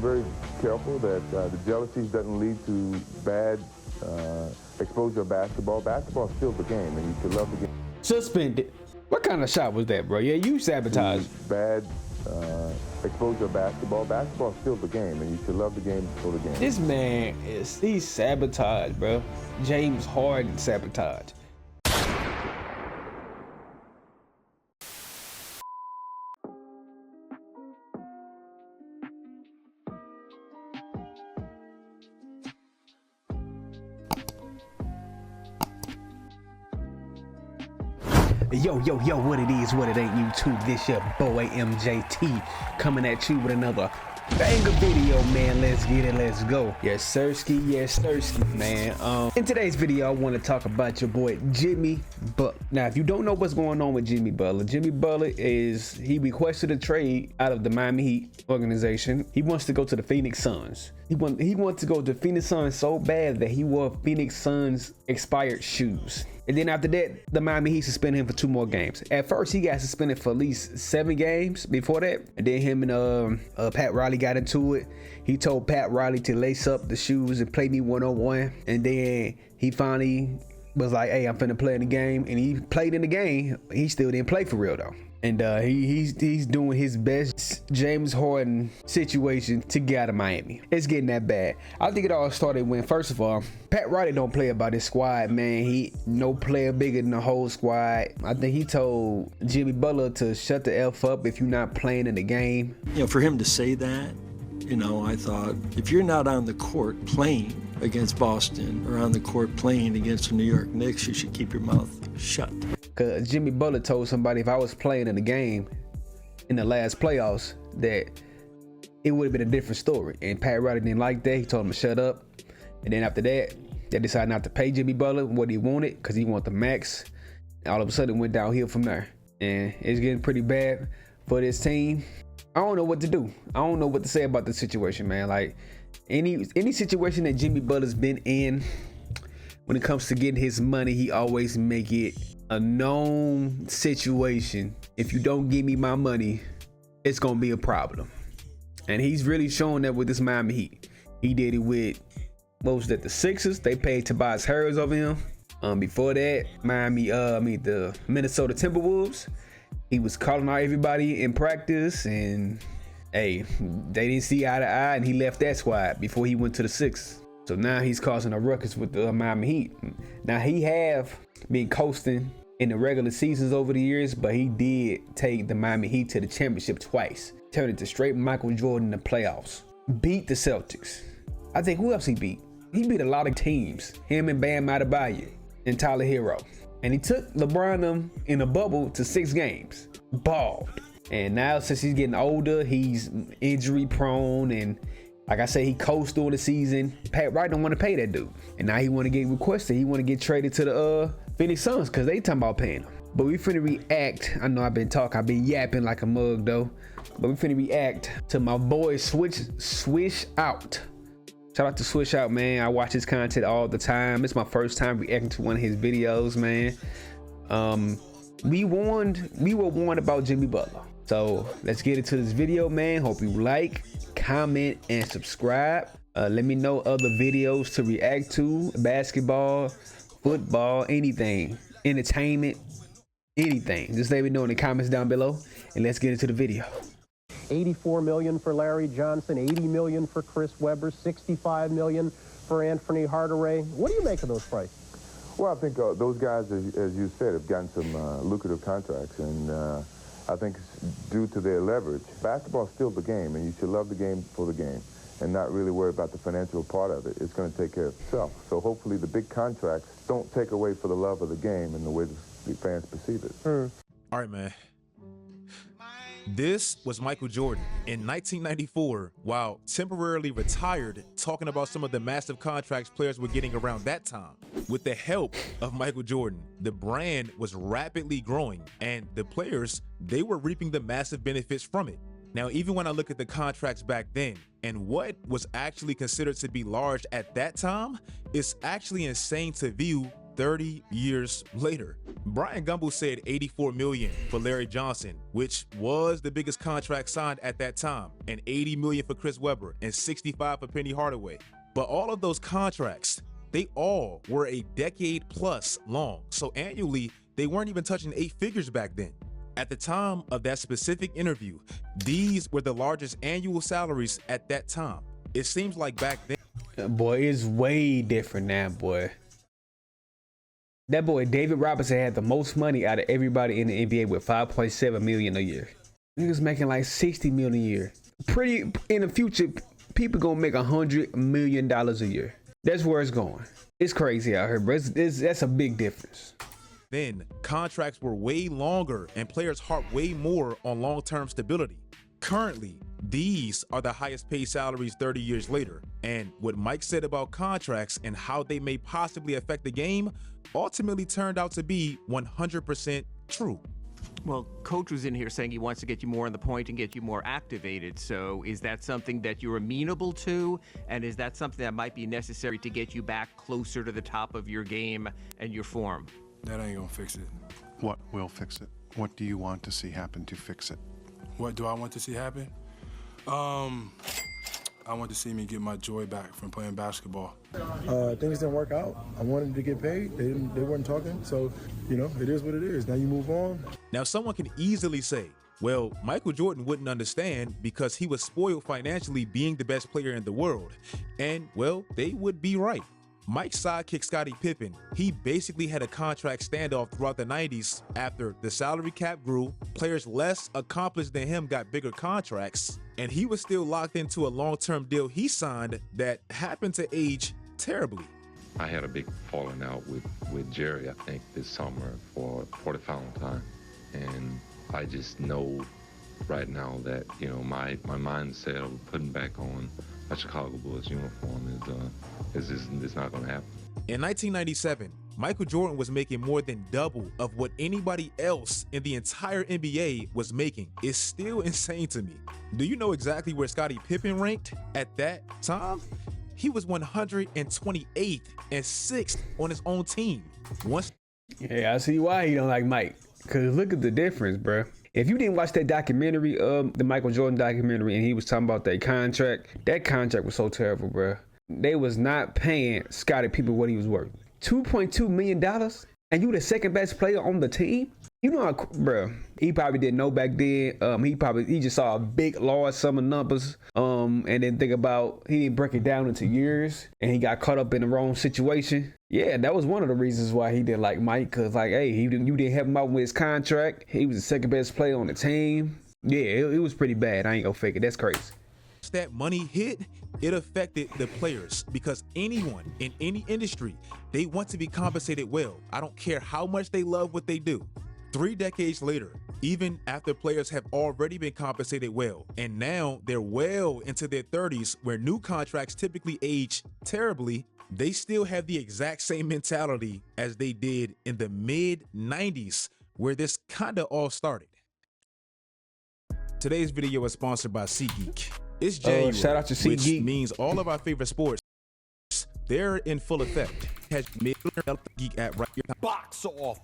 very careful that the jealousies doesn't lead to bad exposure of basketball. Basketball is still the game, and you should love the game. Suspended. What kind of shot was that, bro? Yeah, you sabotaged. Bad exposure of basketball. Basketball is still the game, and you should love the game for the game. This man he's sabotaged, bro. James Harden sabotaged. Yo, what it is, what it ain't, YouTube. This your boy MJT coming at you with another banger video, man. Let's get it, let's go. Yes sirski, man. In today's video, I want to talk about your boy Jimmy Butler. Now, if you don't know what's going on with Jimmy Butler he requested a trade out of the Miami Heat organization. He wants to go to the Phoenix Suns. He wants to go to the Phoenix Suns so bad that he wore Phoenix Suns expired shoes. And then after that, the Miami Heat suspended him for 2 more games. At first, he got suspended for at least 7 games before that. And then him and Pat Riley got into it. He told Pat Riley to lace up the shoes and play me 1-on-1. And then he finally was like, hey, I'm finna play in the game. And he played in the game. He still didn't play for real though. And he's doing his best James Harden situation to get out of Miami. It's getting that bad. I think it all started when, first of all, Pat Riley don't play about his squad, man. He no player bigger than the whole squad. I think he told Jimmy Butler to shut the F up if you're not playing in the game. You know, for him to say that, you know, I thought, if you're not on the court playing against Boston or on the court playing against the New York Knicks, you should keep your mouth shut. Because Jimmy Butler told somebody if I was playing in the game in the last playoffs that it would have been a different story. And Pat Riley didn't like that. He told him to shut up. And then after that, they decided not to pay Jimmy Butler what he wanted because he wanted the max. And all of a sudden it went downhill from there. And it's getting pretty bad for this team. I don't know what to do. I don't know what to say about the situation, man. Like any situation that Jimmy Butler's been in, when it comes to getting his money, he always make it a known situation. If you don't give me my money, it's gonna be a problem. And he's really showing that with this Miami Heat. He did it with, what was that, the Sixers? They paid Tobias Harris over him. Before that, the Minnesota Timberwolves. He was calling out everybody in practice, and hey, they didn't see eye to eye, and he left that squad before he went to the Sixers. So now he's causing a ruckus with the Miami Heat. Now he have been coasting in the regular seasons over the years, but he did take the Miami Heat to the championship twice. Turned it to straight Michael Jordan in the playoffs. Beat the Celtics. I think who else he beat? He beat a lot of teams. Him and Bam Adebayo and Tyler Hero. And he took LeBron them in a bubble to 6 games. Balled. And now since he's getting older, he's injury prone, and like I said, he coached during the season. Pat Riley don't want to pay that dude. And now he want to get requested. He want to get traded to the Phoenix Suns because they talking about paying him. But we finna react. I know I've been yapping like a mug though. But we finna react to my boy Swish Out. Shout out to Swish Out, man. I watch his content all the time. It's my first time reacting to one of his videos, man. We were warned about Jimmy Butler. So let's get into this video, man. Hope you like, comment, and subscribe. Let me know other videos to react to. Basketball, football, anything, entertainment, anything. Just let me know in the comments down below, and let's get into the video. $84 million for Larry Johnson, $80 million for Chris Webber, $65 million for Anthony Hardaway. What do you make of those prices? Well, I think those guys, as you said, have gotten some lucrative contracts, and I think it's due to their leverage. Basketball is still the game, and you should love the game for the game and not really worry about the financial part of it. It's going to take care of itself. So hopefully the big contracts don't take away for the love of the game and the way the fans perceive it. All right, man. This was Michael Jordan in 1994, while temporarily retired, talking about some of the massive contracts players were getting around that time. With the help of Michael Jordan, the brand was rapidly growing, and the players, they were reaping the massive benefits from it. Now, even when I look at the contracts back then and what was actually considered to be large at that time, it's actually insane to view 30 years later. Brian Gumbel said $84 million for Larry Johnson, which was the biggest contract signed at that time, and $80 million for Chris Webber and $65 for Penny Hardaway. But all of those contracts, they all were a decade plus long. So annually, they weren't even touching 8 figures back then. At the time of that specific interview, these were the largest annual salaries at that time. It seems like back then, boy, it's way different now, boy. That boy David Robinson had the most money out of everybody in the NBA with $5.7 million a year. He was making like $60 million a year. Pretty in the future, people gonna make $100 million a year. That's where it's going. It's crazy out here, bro. That's a big difference. then contracts were way longer and players harped way more on long-term stability. Currently, these are the highest paid salaries 30 years later. And what Mike said about contracts and how they may possibly affect the game ultimately turned out to be 100% true. Well, Coach was in here saying he wants to get you more on the point and get you more activated. So is that something that you're amenable to? And is that something that might be necessary to get you back closer to the top of your game and your form? That ain't gonna fix it. What will fix it? What do you want to see happen to fix it? What do I want to see happen? I want to see me get my joy back from playing basketball. Things didn't work out. I wanted to get paid. They weren't talking. So, you know, it is what it is. Now you move on. Now, someone can easily say, well, Michael Jordan wouldn't understand because he was spoiled financially being the best player in the world. And, well, they would be right. Mike's sidekick, Scottie Pippen, he basically had a contract standoff throughout the 90s after the salary cap grew, players less accomplished than him got bigger contracts, and he was still locked into a long-term deal he signed that happened to age terribly. I had a big falling out with Jerry, I think, this summer for the final time. And I just know right now that, you know, my mindset of putting back on a Chicago Bulls uniform is not going to happen. In 1997, Michael Jordan was making more than double of what anybody else in the entire NBA was making. It's still insane to me. Do you know exactly where Scottie Pippen ranked at that time? He was 128th and 6th on his own team. Yeah, I see why he don't like Mike. Cause look at the difference, bro. If you didn't watch that documentary, the Michael Jordan documentary, and he was talking about that contract was so terrible, bro. They was not paying Scottie Pippen what he was worth. $2.2 million, and you the second best player on the team? You know, bro, he probably didn't know back then. He just saw a big, large sum of numbers, and then think about, he didn't break it down into years, and he got caught up in the wrong situation. Yeah, that was one of the reasons why he didn't like Mike, because, like, hey, you didn't help him out with his contract. He was the second best player on the team. Yeah, it was pretty bad. I ain't gonna fake it. That's crazy. That money hit, it affected the players because anyone in any industry, they want to be compensated well. I don't care how much they love what they do. 3 decades later, even after players have already been compensated well, and now they're well into their 30s where new contracts typically age terribly, they still have the exact same mentality as they did in the mid-90s where this kinda all started. Today's video is sponsored by SeatGeek. It's January, shout out to which SeatGeek. means all of our favorite sports, they're in full effect. Has made Geek at right here. Box off.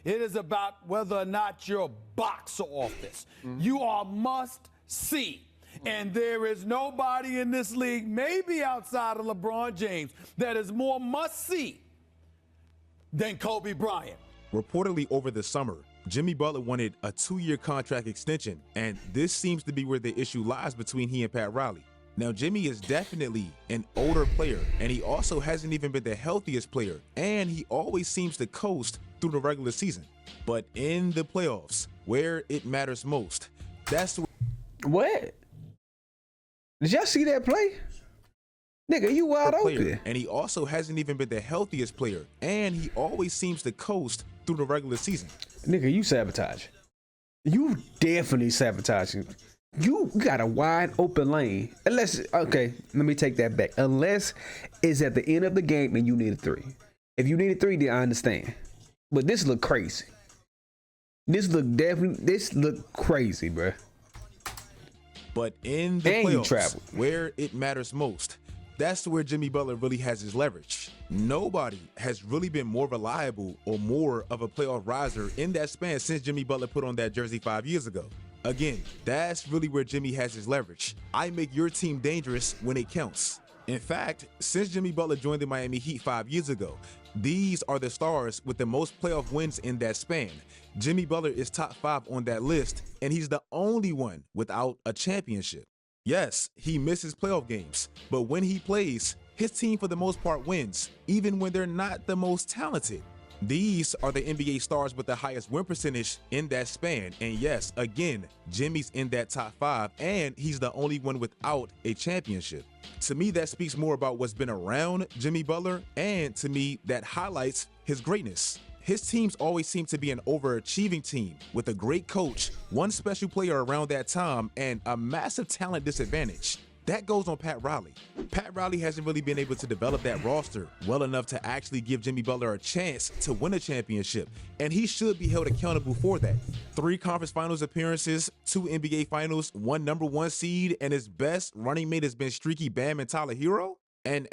It is about whether or not you're a box office. You are must see. And there is nobody in this league, maybe outside of LeBron James, that is more must see than Kobe Bryant. Reportedly over the summer, Jimmy Butler wanted a 2-year contract extension, and this seems to be where the issue lies between he and Pat Riley. Now, Jimmy is definitely an older player, and he also hasn't even been the healthiest player, and he always seems to coast through the regular season. But in the playoffs, where it matters most, that's where... What? Did y'all see that play? Nigga, you wide open. And he also hasn't even been the healthiest player, and he always seems to coast through the regular season. Nigga, you sabotage. You definitely sabotaging. You got a wide open lane. Unless, okay, let me take that back. Unless it's at the end of the game and you need a 3. If you need a 3, then I understand. But this look crazy. This look crazy, bro. But in the playoffs, where it matters most, that's where Jimmy Butler really has his leverage. Nobody has really been more reliable or more of a playoff riser in that span since Jimmy Butler put on that jersey 5 years ago. Again, that's really where Jimmy has his leverage. I make your team dangerous when it counts. In fact, since Jimmy Butler joined the Miami Heat 5 years ago, these are the stars with the most playoff wins in that span. Jimmy Butler is top 5 on that list, and he's the only one without a championship. Yes, he misses playoff games, but when he plays, his team for the most part wins, even when they're not the most talented. These are the NBA stars with the highest win percentage in that span. And yes, again, Jimmy's in that top 5, and he's the only one without a championship. To me, that speaks more about what's been around Jimmy Butler, and to me, that highlights his greatness. His teams always seem to be an overachieving team with a great coach, one special player around that time, and a massive talent disadvantage. That goes on Pat Riley. Pat Riley hasn't really been able to develop that roster well enough to actually give Jimmy Butler a chance to win a championship, and he should be held accountable for that. 3 conference finals appearances, 2 NBA finals, 1 #1 seed, and his best running mate has been streaky Bam and Tyler Hero. And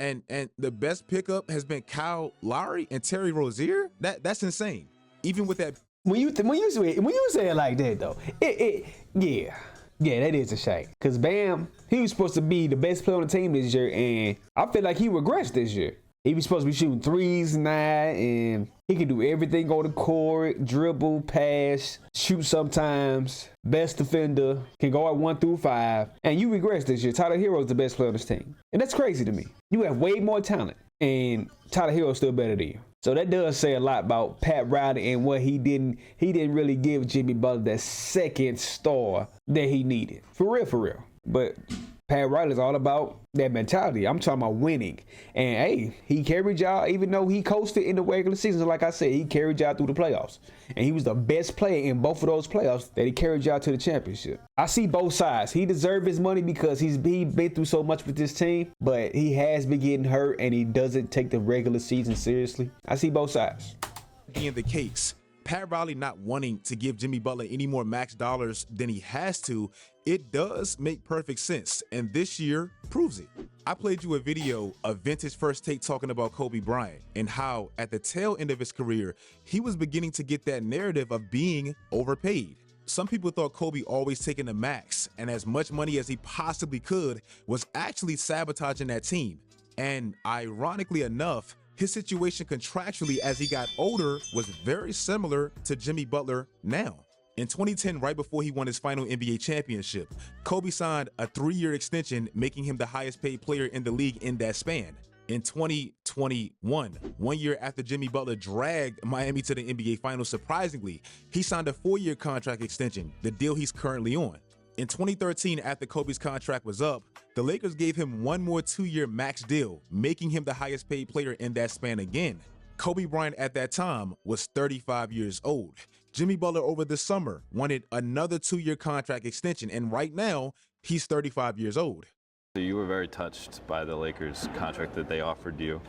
the best pickup has been Kyle Lowry and Terry Rozier. That's insane. Even with that. When you say it like that though, yeah, that is a shame. Cause Bam, he was supposed to be the best player on the team this year, and I feel like he regressed this year. He was supposed to be shooting threes now, and he can do everything on the court, dribble, pass, shoot sometimes, best defender, can go at 1 through 5, and you regress this year. Tyler Hero's the best player on this team. And that's crazy to me. You have way more talent, and Tyler Hero's still better than you. So that does say a lot about Pat Riley and what he didn't really give Jimmy Butler that second star that he needed. For real. But Pat Riley's all about that mentality. I'm talking about winning. And hey, he carried y'all, even though he coasted in the regular season. Like I said, he carried y'all through the playoffs. And he was the best player in both of those playoffs that he carried y'all to the championship. I see both sides. He deserved his money because he's been through so much with this team, but he has been getting hurt and he doesn't take the regular season seriously. I see both sides. Being the case, Pat Riley not wanting to give Jimmy Butler any more max dollars than he has to, it does make perfect sense, and this year proves it. I played you a video of Vintage First Take talking about Kobe Bryant and how at the tail end of his career, he was beginning to get that narrative of being overpaid. Some people thought Kobe always taking the max and as much money as he possibly could was actually sabotaging that team. And ironically enough, his situation contractually as he got older was very similar to Jimmy Butler now. In 2010, right before he won his final NBA championship, Kobe signed a 3-year extension, making him the highest paid player in the league in that span. In 2021, 1 year after Jimmy Butler dragged Miami to the NBA Finals, surprisingly, he signed a 4-year contract extension, the deal he's currently on. In 2013, after Kobe's contract was up, the Lakers gave him 1 more 2-year max deal, making him the highest paid player in that span again. Kobe Bryant at that time was 35 years old. Jimmy Butler over the summer wanted another 2-year contract extension, and right now, he's 35 years old. You were very touched by the Lakers contract that they offered you.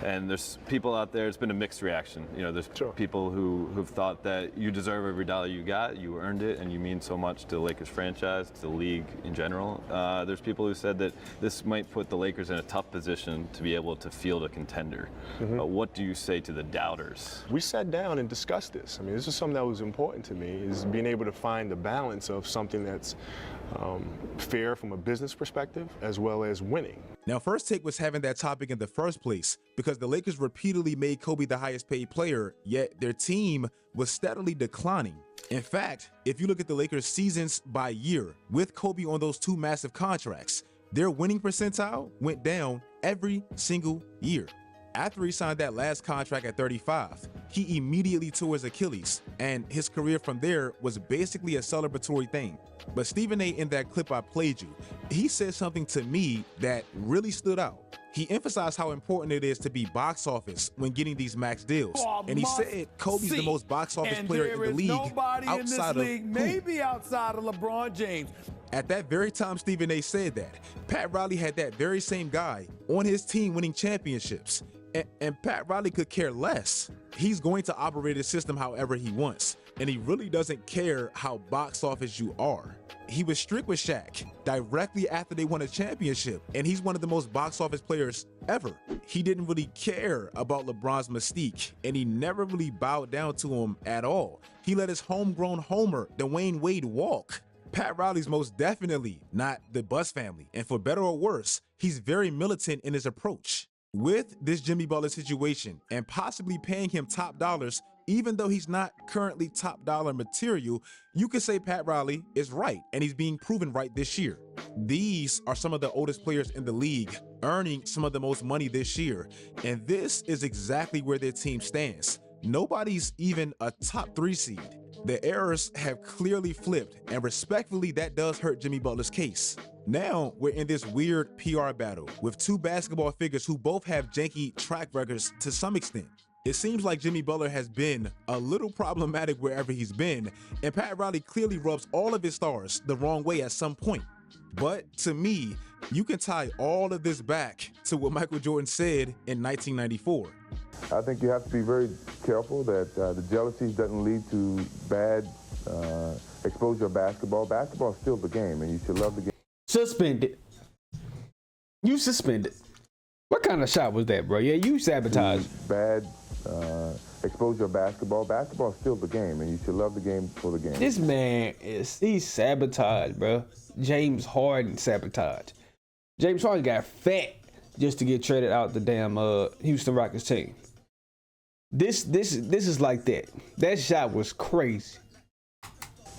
And there's people out there, it's been a mixed reaction. You know, there's people who've thought that you deserve every dollar you got, you earned it, and you mean so much to the Lakers franchise, to the league in general. There's people who said that this might put the Lakers in a tough position to be able to field a contender. What do you say to the doubters? We sat down and discussed this. I mean, this is something that was important to me, is being able to find the balance of something that's fair from a business perspective as well as winning. Now, First Take was having that topic in the first place because the Lakers repeatedly made Kobe the highest paid player, yet their team was steadily declining. In fact, if you look at the Lakers' seasons by year with Kobe on those 2 massive contracts, their winning percentile went down every single year. After he signed that last contract at 35, he immediately tore his Achilles, and his career from there was basically a celebratory thing. But Stephen A, in that clip I played you, he said something to me that really stood out. He emphasized how important it is to be box office when getting these max deals. And he said Kobe's the most box office player in the league outside of maybe outside of LeBron James. At that very time Stephen A said that, Pat Riley had that very same guy on his team winning championships. And Pat Riley could care less. He's going to operate his system however he wants. and he really doesn't care how box office you are. He was strict with Shaq directly after they won a championship, and he's one of the most box office players ever. He didn't really care about LeBron's mystique, and he never really bowed down to him at all. He let his homegrown homer, Dwayne Wade, walk. Pat Riley's most definitely not the Bus family, and for better or worse, he's very militant in his approach. With this Jimmy Butler situation and possibly paying him top dollars, even though he's not currently top dollar material, you could say Pat Riley is right, and he's being proven right this year. These are some of the oldest players in the league, earning some of the most money this year, and this is exactly where their team stands. Nobody's even a top 3 seed. The errors have clearly flipped, and respectfully, that does hurt Jimmy Butler's case. Now we're in this weird PR battle with 2 basketball figures who both have janky track records to some extent. It seems like Jimmy Butler has been a little problematic wherever he's been, and Pat Riley clearly rubs all of his stars the wrong way at some point. But to me, you can tie all of this back to what Michael Jordan said in 1994. I think you have to be very careful that the jealousy doesn't lead to bad exposure of basketball. Basketball is still the game, and you should love the game. Suspended. You suspended. What kind of shot was that, bro? Yeah, you sabotaged. Bad exposure of basketball. Basketball is still the game, and you should love the game for the game. This man he's sabotaged, bro. James Harden sabotage. James Harden got fat just to get traded out the damn Houston Rockets team. This is like that. That shot was crazy.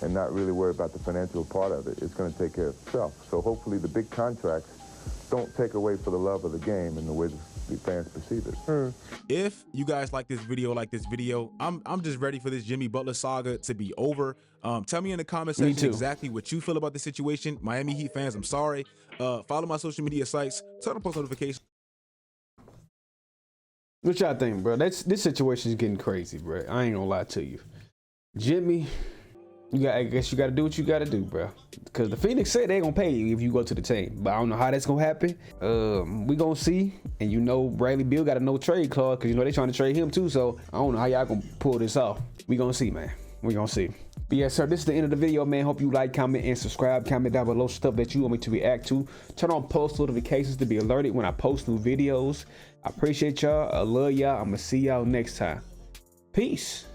And not really worry about the financial part of it. It's going to take care of itself. So hopefully the big contracts don't take away for the love of the game and the way the fans perceive it. If you guys like this video, I'm just ready for this Jimmy Butler saga to be over. Tell me in the comment section exactly what you feel about the situation. Miami Heat fans, I'm sorry. Follow my social media sites, turn on post notifications. What y'all think, bro? This situation is getting crazy, bro. I ain't gonna lie to you. Jimmy, I guess you gotta do what you gotta do, bro. Because the Phoenix said they gonna pay you if you go to the team. But I don't know how that's gonna happen. We gonna see. And you know Bradley Beal got a no trade clause because you know they trying to trade him too. So I don't know how y'all gonna pull this off. We gonna see, man. We gonna see. But yeah, sir, this is the end of the video, man. Hope you like, comment, and subscribe. Comment down below stuff that you want me to react to. Turn on post notifications to be alerted when I post new videos. I appreciate y'all. I love y'all. I'm gonna see y'all next time. Peace.